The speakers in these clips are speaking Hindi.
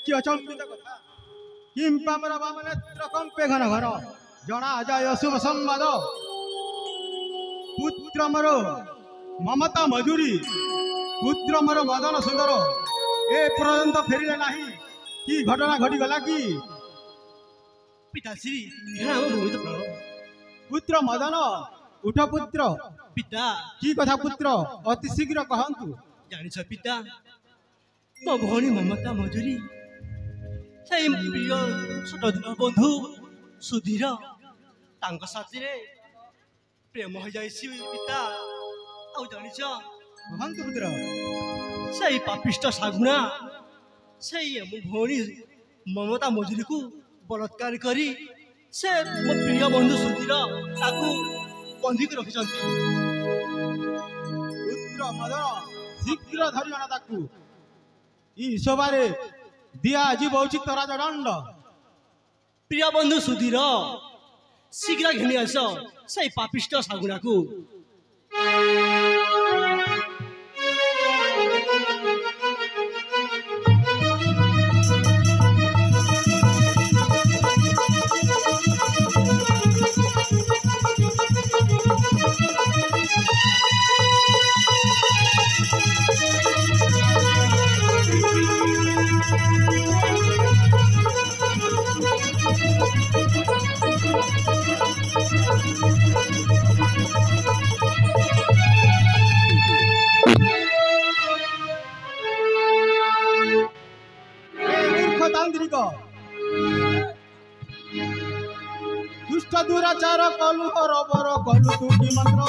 कि अचंबित कथा किंपामर वामनेत्र कंपे घन घर जना जाय अशुभ संवाद पुत्र मोर ममता मधुरी पुत्र मोर मदन सुंदर ए पर्यंत फेरिले नाही कि घटना घटी गला कि पिताश्री भूमित प्राण पुत्र मदन उठ पुत्र पिता कि कथा पुत्र अति शीघ्र कहंतु जानिछ पिता मो भौणी ममता मधुरी से प्रिय छोट दिन बंधु सुधीर तांको साथी प्रेम हो जाइछि पिता आउ जानिछ कहंतु पुत्र से पापिष्ट सागुणा से मो भौणी ममता मधुरी को बलात्कार करी से मो प्रिय बंधु सुधीर ताकू बंधी को रखिछंती पुत्र मदन शीघ्र धरि आना ताकू ई सभारे दिया जीव उचित राजदंड प्रिय बंधु सुधीर शीघ्र घेनी आस से पापिष्ट सागुणा को दुष्ट दुराचार कलु हरबर कलु तू कि मंत्र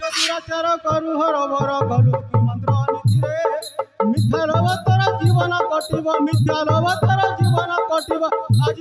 दुराचार कलु हरबर कलु कि मंत्र मिथ्या लवतर जीवन कटिब मिथ्या लवतर जीवन कटिब आज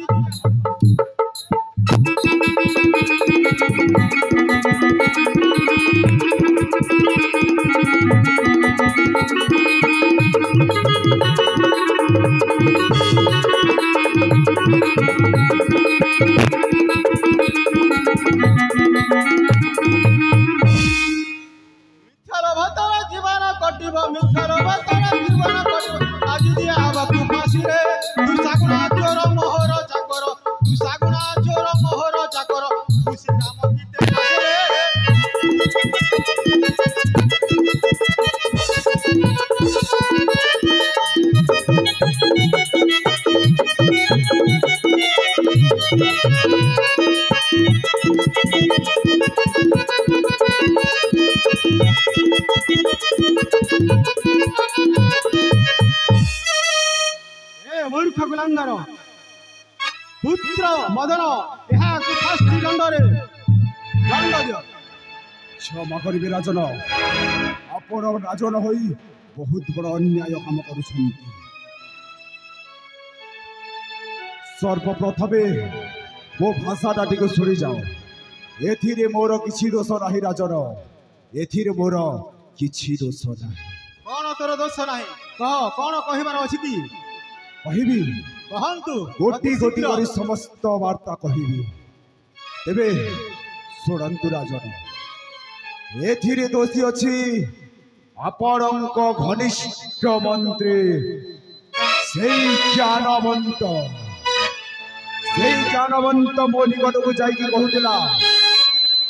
मूर्ख गुलांगर पुत्र मदन यहाँ फास्ती दंडरे दंड दियो क्षमा करिबे राजन आपण राजन होई बहुत बड़ अन्याय काम करुछंती सर्वप्रथमे मो भाषाटा टिके सुनी जाओ एथिरे मोर किछि दोष नाही राजन एथिरे मोर किछि दोष नाही कोन तोर दोष नाही कह कोन कहिबार अछि की कहिबी कहंतु गोटी गोटी करी समस्त वार्ता कहिबी तेबे सुनंतु राजन एथिरे दोषी अछि आपणक घनिष्ठ मंत्री सेई ज्ञानवंत मो निकट को जाइकी कहूला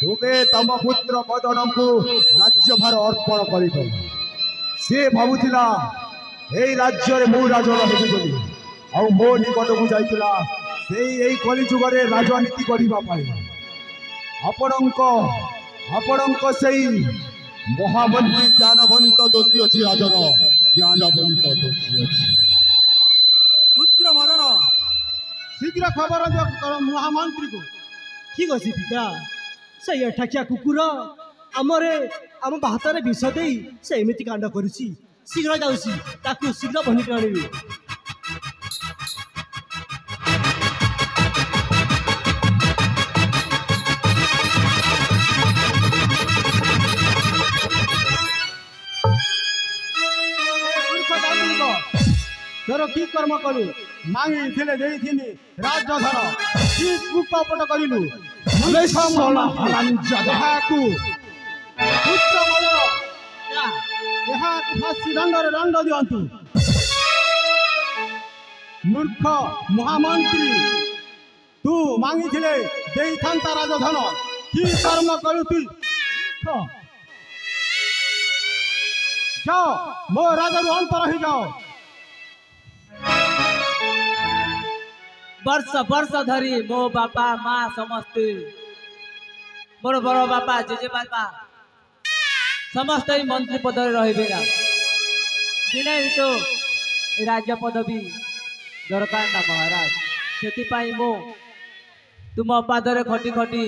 तुमे तम पुत्र मदन को राज्यभार अर्पण करिब से भाबुथिला एई राज्य मु राजन हेबी बोली आ मो निकट को जाइतिला सेई एई कलिजुगरे राजनीति करिबा पाई आपणक सेई महामंत्री ज्ञानवंत दोषी अछि राजन ज्ञानवंत दोषी अछि पुत्र मदन शीघ्र खबर दियो महामंत्री को ठीक अछि पिता से एठाकिया कुकुर आमरे आम भातरे विष देई से एमिति कांड करिछि शीघ्र जाउछि ताकू शीघ्र बनिक आनिबी ମୋର କି କର୍ମ କଲୁ ମାଗିଥିଲେ ଦେଇଥିନି ରାଜଧର କି କୁକପଟ କରିଲୁ ଏହାକୁ ପୁତ୍ର ବଳର ଏହାକୁ ଫାଶୀ ଦଣ୍ଡରେ ଦଣ୍ଡ ଦିଅନ୍ତୁ। ମୂର୍ଖ ମହାମନ୍ତ୍ରୀ ତୁ ମାଗିଥିଲେ ଦେଇଥାନ୍ତା ରାଜଧନ କି କର୍ମ କଲୁ ତୁ ଯାଅ ମୋ ରାଜାରୁ ଅନ୍ତର ହେଇଯାଅ। वर्ष वर्ष धरी मो बापा माँ समस्ते मोर बड़ बापा जेजे बापा समस्त ही मंत्री पद रही दिने तो राज्य पदवी दरकार ना महाराज से मो तुम पादरे खटी खटी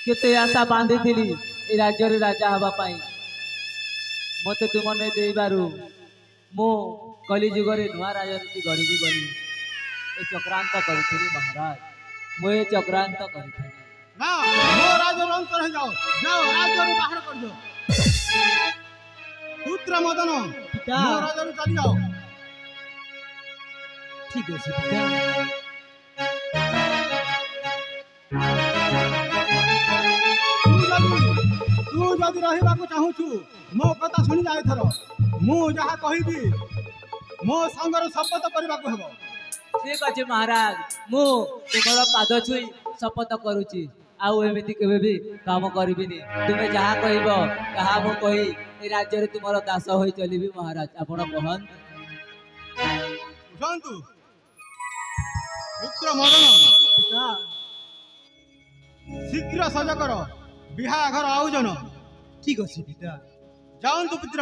केते आशा बांधी थी राज्य राजा हवापाई मत तुमने देबारु मो कली जुगरे नुआ राजनीति गढ़ी गली चक्रांत करी महाराज मुझे चक्रांत करी ना मो राजर अंतर है जाओ जाओ राजर बाहर कर दो पुत्र मदन पिता मो राजर चली जाओ। ठीक है पिता तू जदि रहिबा को चाहूछु मो कथा सुनि जाय थरो मु जहा कहिबी मो संगर शपथ करबा को हेबो। ठीक अच्छे महाराज मु तुम पाद छुई शपथ करुची आउ एमती केबे भी काम करिबिनी तुमे जहा कहबो ताहा मु कहि ए राज्य रे तुमर दास होई चलिबी महाराज आपण कहन बुझंतु पुत्र मदन पिता शीघ्र सज कर बिहाघर आयोजन ठीक अच्छे पिता जाऊंतु पुत्र।